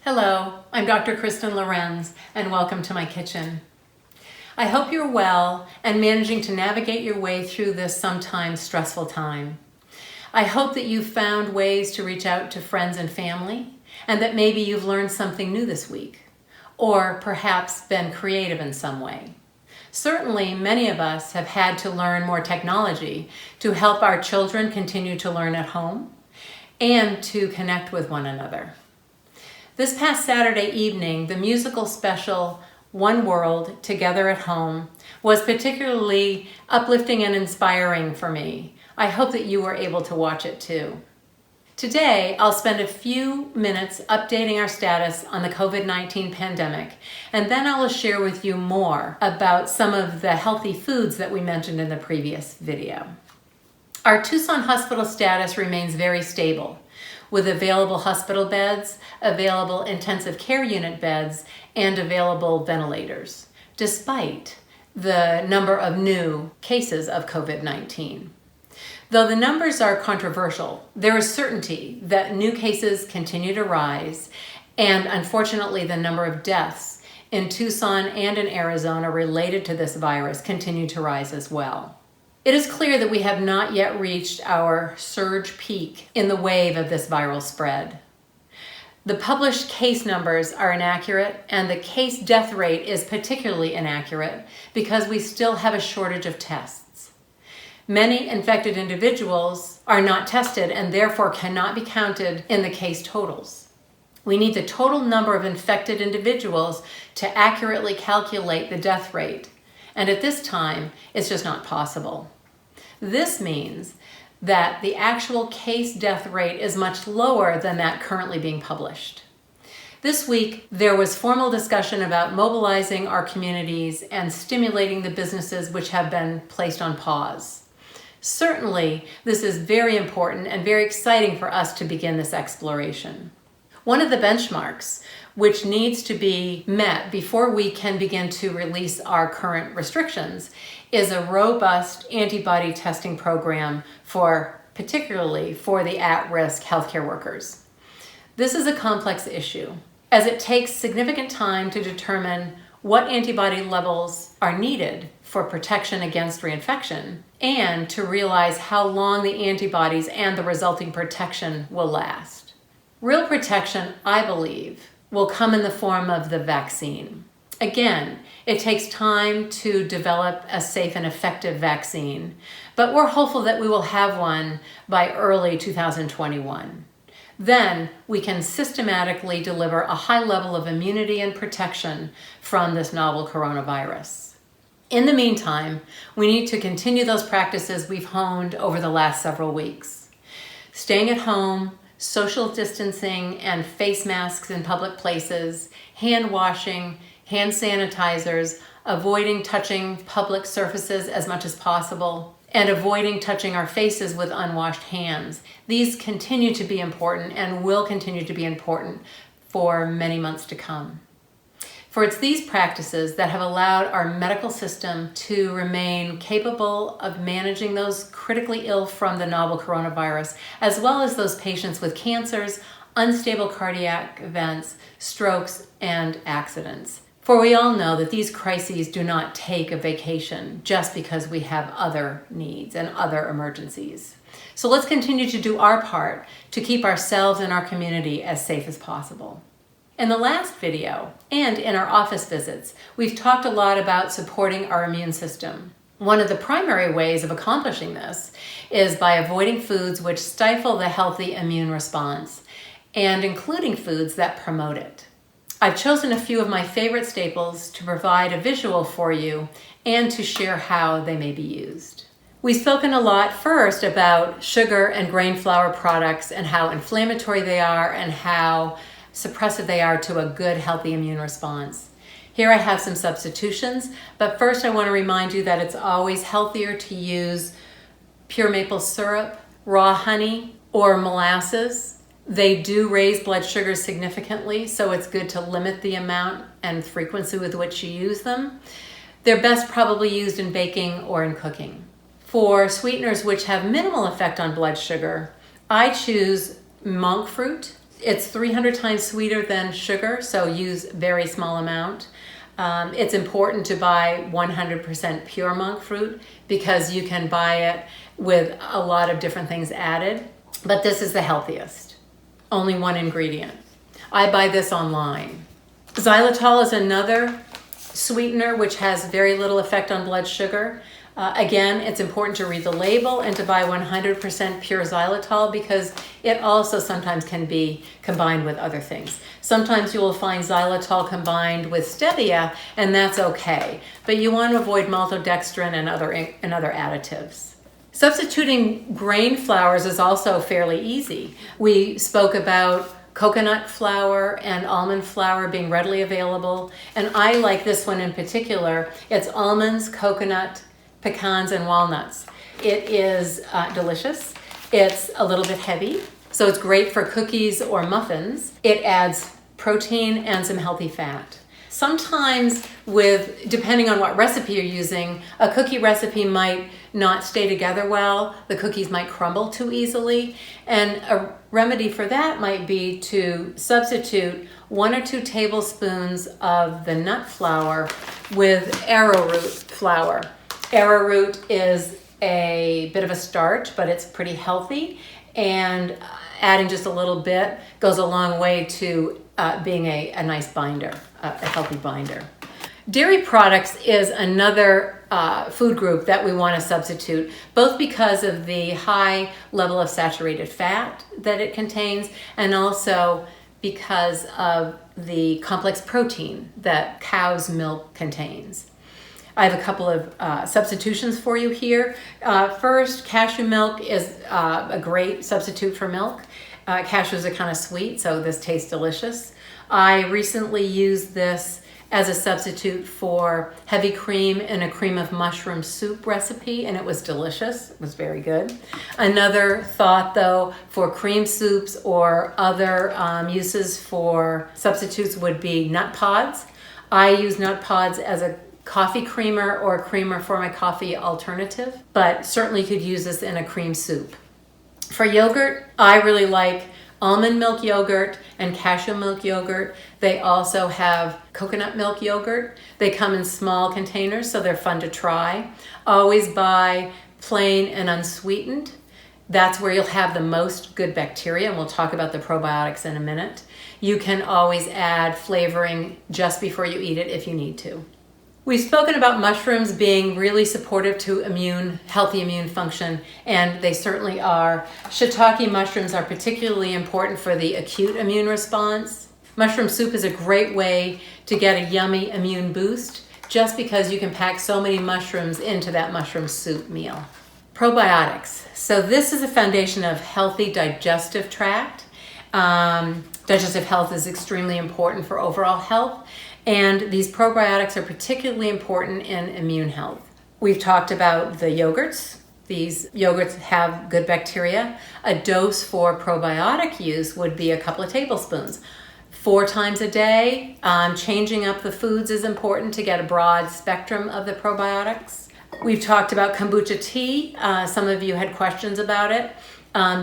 Hello, I'm Dr. Kristen Lorenz, and welcome to my kitchen. I hope you're well and managing to navigate your way through this sometimes stressful time. I hope that you've found ways to reach out to friends and family, and that maybe you've learned something new this week, or perhaps been creative in some way. Certainly, many of us have had to learn more technology to help our children continue to learn at home and to connect with one another. This past Saturday evening, the musical special One World, Together at Home was particularly uplifting and inspiring for me. I hope that you were able to watch it too. Today, I'll spend a few minutes updating our status on the COVID-19 pandemic, and then I will share with you more about some of the healthy foods that we mentioned in the previous video. Our Tucson hospital status remains very stable, with available hospital beds, available intensive care unit beds, and available ventilators, despite the number of new cases of COVID-19. Though the numbers are controversial, there is certainty that new cases continue to rise, and unfortunately the number of deaths in Tucson and in Arizona related to this virus continue to rise as well. It is clear that we have not yet reached our surge peak in the wave of this viral spread. The published case numbers are inaccurate, and the case death rate is particularly inaccurate because we still have a shortage of tests. Many infected individuals are not tested and therefore cannot be counted in the case totals. We need the total number of infected individuals to accurately calculate the death rate, and at this time, it's just not possible. This means that the actual case death rate is much lower than that currently being published. This week, there was formal discussion about mobilizing our communities and stimulating the businesses which have been placed on pause. Certainly, this is very important and very exciting for us to begin this exploration. One of the benchmarks which needs to be met before we can begin to release our current restrictions is a robust antibody testing program particularly for the at-risk healthcare workers. This is a complex issue, as it takes significant time to determine what antibody levels are needed for protection against reinfection and to realize how long the antibodies and the resulting protection will last. Real protection, I believe, will come in the form of the vaccine. Again, it takes time to develop a safe and effective vaccine, but we're hopeful that we will have one by early 2021. Then we can systematically deliver a high level of immunity and protection from this novel coronavirus. In the meantime, we need to continue those practices we've honed over the last several weeks. Staying at home, social distancing and face masks in public places, hand washing, hand sanitizers, avoiding touching public surfaces as much as possible, and avoiding touching our faces with unwashed hands. These continue to be important and will continue to be important for many months to come. For it's these practices that have allowed our medical system to remain capable of managing those critically ill from the novel coronavirus, as well as those patients with cancers, unstable cardiac events, strokes, and accidents. For we all know that these crises do not take a vacation just because we have other needs and other emergencies. So let's continue to do our part to keep ourselves and our community as safe as possible. In the last video and in our office visits, we've talked a lot about supporting our immune system. One of the primary ways of accomplishing this is by avoiding foods which stifle the healthy immune response and including foods that promote it. I've chosen a few of my favorite staples to provide a visual for you and to share how they may be used. We've spoken a lot first about sugar and grain flour products and how inflammatory they are and how suppressive they are to a good, healthy immune response. Here I have some substitutions, but first I want to remind you that it's always healthier to use pure maple syrup, raw honey, or molasses. They do raise blood sugar significantly, so it's good to limit the amount and frequency with which you use them. They're best probably used in baking or in cooking. For sweeteners which have minimal effect on blood sugar, I choose monk fruit, It's 300 times sweeter than sugar, so use very small amount. It's important to buy 100% pure monk fruit because you can buy it with a lot of different things added, but this is the healthiest. Only one ingredient. I buy this online. Xylitol is another sweetener which has very little effect on blood sugar. Again, it's important to read the label and to buy 100% pure xylitol because it also sometimes can be combined with other things. Sometimes you will find xylitol combined with stevia, and that's okay, but you want to avoid maltodextrin and other additives. Substituting grain flours is also fairly easy. We spoke about coconut flour and almond flour being readily available, and I like this one in particular. It's almonds, coconut, pecans, and walnuts. It is delicious. It's a little bit heavy, so it's great for cookies or muffins. It adds protein and some healthy fat. Sometimes depending on what recipe you're using, a cookie recipe might not stay together well. The cookies might crumble too easily. And a remedy for that might be to substitute 1 or 2 tablespoons of the nut flour with arrowroot flour. Arrowroot is a bit of a starch, but it's pretty healthy, and adding just a little bit goes a long way to being a nice binder, a healthy binder. Dairy products is another food group that we want to substitute, both because of the high level of saturated fat that it contains, and also because of the complex protein that cow's milk contains. I have a couple of substitutions for you here. First, cashew milk is a great substitute for milk. Cashews are kind of sweet, so this tastes delicious. I recently used this as a substitute for heavy cream in a cream of mushroom soup recipe, and it was delicious. It was very good. Another thought, though, for cream soups or other uses for substitutes would be nut pods. I use nut pods as a coffee creamer or a creamer for my coffee alternative, but certainly could use this in a cream soup. For yogurt, I really like almond milk yogurt and cashew milk yogurt. They also have coconut milk yogurt. They come in small containers, so they're fun to try. Always buy plain and unsweetened. That's where you'll have the most good bacteria, and we'll talk about the probiotics in a minute. You can always add flavoring just before you eat it if you need to. We've spoken about mushrooms being really supportive to healthy immune function, and they certainly are. Shiitake mushrooms are particularly important for the acute immune response. Mushroom soup is a great way to get a yummy immune boost just because you can pack so many mushrooms into that mushroom soup meal. Probiotics. So this is a foundation of healthy digestive tract. Digestive health is extremely important for overall health. And these probiotics are particularly important in immune health. We've talked about the yogurts. These yogurts have good bacteria. A dose for probiotic use would be a couple of tablespoons. 4 times a day, changing up the foods is important to get a broad spectrum of the probiotics. We've talked about kombucha tea. Some of you had questions about it.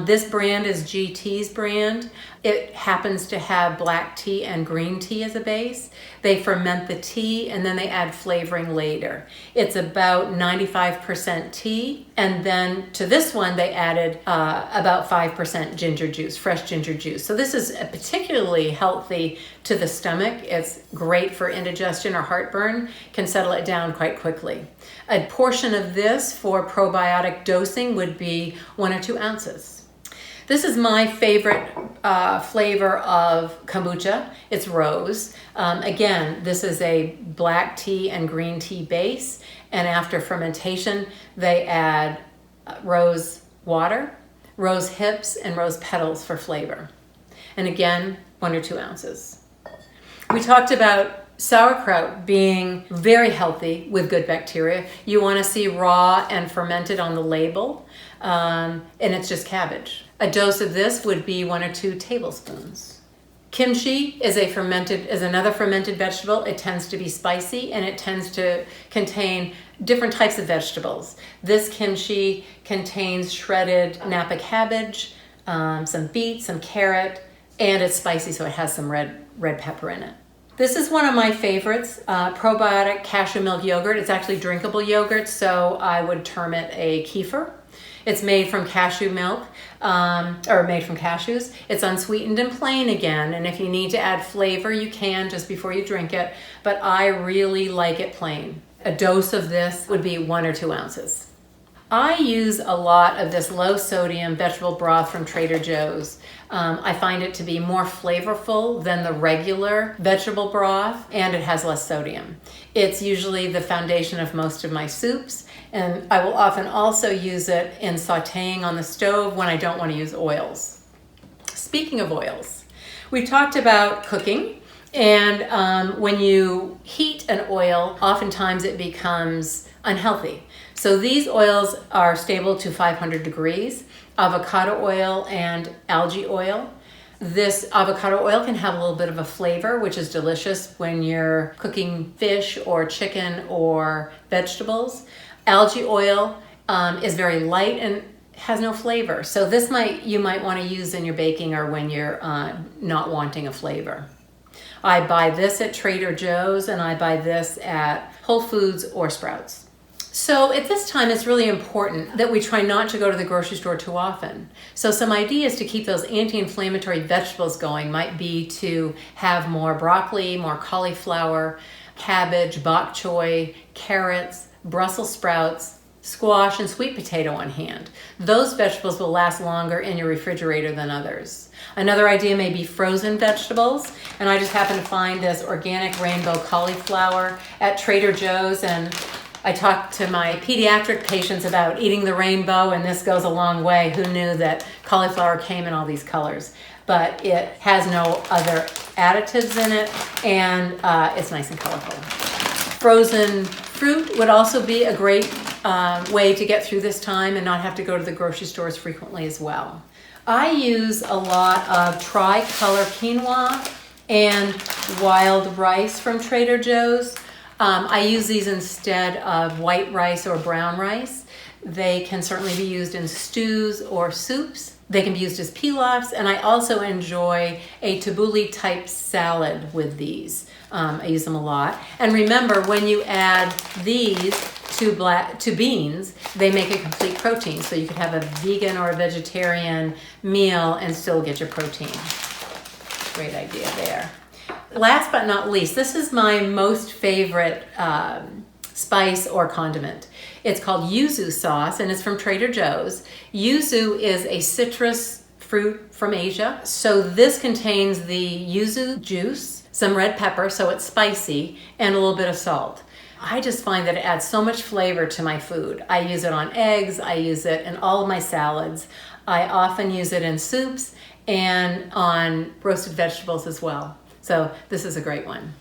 This brand is GT's brand. It happens to have black tea and green tea as a base. They ferment the tea and then they add flavoring later. It's about 95% tea, and then to this one they added about 5% ginger juice, fresh ginger juice. So this is particularly healthy to the stomach. It's great for indigestion or heartburn, can settle it down quite quickly. A portion of this for probiotic dosing would be 1 or 2 ounces. This is my favorite flavor of kombucha. It's rose. Again, this is a black tea and green tea base, and after fermentation, they add rose water, rose hips, and rose petals for flavor. And again, 1 or 2 ounces. We talked about sauerkraut being very healthy with good bacteria. You want to see raw and fermented on the label, and it's just cabbage. A dose of this would be 1 or 2 tablespoons. Kimchi is another fermented vegetable. It tends to be spicy, and it tends to contain different types of vegetables. This kimchi contains shredded Napa cabbage, some beet, some carrot, and it's spicy, so it has some red pepper in it. This is one of my favorites, probiotic cashew milk yogurt. It's actually drinkable yogurt, so I would term it a kefir. It's made from cashew milk, or made from cashews. It's unsweetened and plain again, and if you need to add flavor, you can just before you drink it, but I really like it plain. A dose of this would be 1 or 2 ounces. I use a lot of this low sodium vegetable broth from Trader Joe's. I find it to be more flavorful than the regular vegetable broth, and it has less sodium. It's usually the foundation of most of my soups, and I will often also use it in sauteing on the stove when I don't want to use oils. Speaking of oils, we talked about cooking, and when you heat an oil, oftentimes it becomes unhealthy. So these oils are stable to 500 degrees, avocado oil and algae oil. This avocado oil can have a little bit of a flavor, which is delicious when you're cooking fish or chicken or vegetables. Algae oil is very light and has no flavor. So this you might want to use in your baking or when you're not wanting a flavor. I buy this at Trader Joe's and I buy this at Whole Foods or Sprouts. So at this time, it's really important that we try not to go to the grocery store too often. So some ideas to keep those anti-inflammatory vegetables going might be to have more broccoli, more cauliflower, cabbage, bok choy, carrots, Brussels sprouts, squash, and sweet potato on hand. Those vegetables will last longer in your refrigerator than others. Another idea may be frozen vegetables, and I just happened to find this organic rainbow cauliflower at Trader Joe's, and I talked to my pediatric patients about eating the rainbow, and this goes a long way. Who knew that cauliflower came in all these colors? But it has no other additives in it, and it's nice and colorful. Frozen fruit would also be a great way to get through this time and not have to go to the grocery stores frequently as well. I use a lot of tri-color quinoa and wild rice from Trader Joe's. I use these instead of white rice or brown rice. They can certainly be used in stews or soups. They can be used as pilafs, and I also enjoy a tabbouleh type salad with these. I use them a lot. And remember, when you add these to beans, they make a complete protein. So you could have a vegan or a vegetarian meal and still get your protein. Great idea there. Last but not least, this is my most favorite spice or condiment. It's called yuzu sauce, and it's from Trader Joe's. Yuzu is a citrus fruit from Asia. So this contains the yuzu juice, some red pepper, so it's spicy, and a little bit of salt. I just find that it adds so much flavor to my food. I use it on eggs, I use it in all of my salads. I often use it in soups and on roasted vegetables as well. So this is a great one.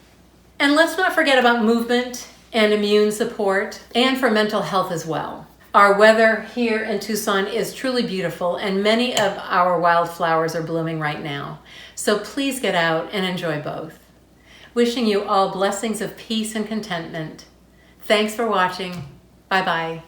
And let's not forget about movement and immune support, and for mental health as well. Our weather here in Tucson is truly beautiful, and many of our wildflowers are blooming right now. So please get out and enjoy both. Wishing you all blessings of peace and contentment. Thanks for watching. Bye-bye.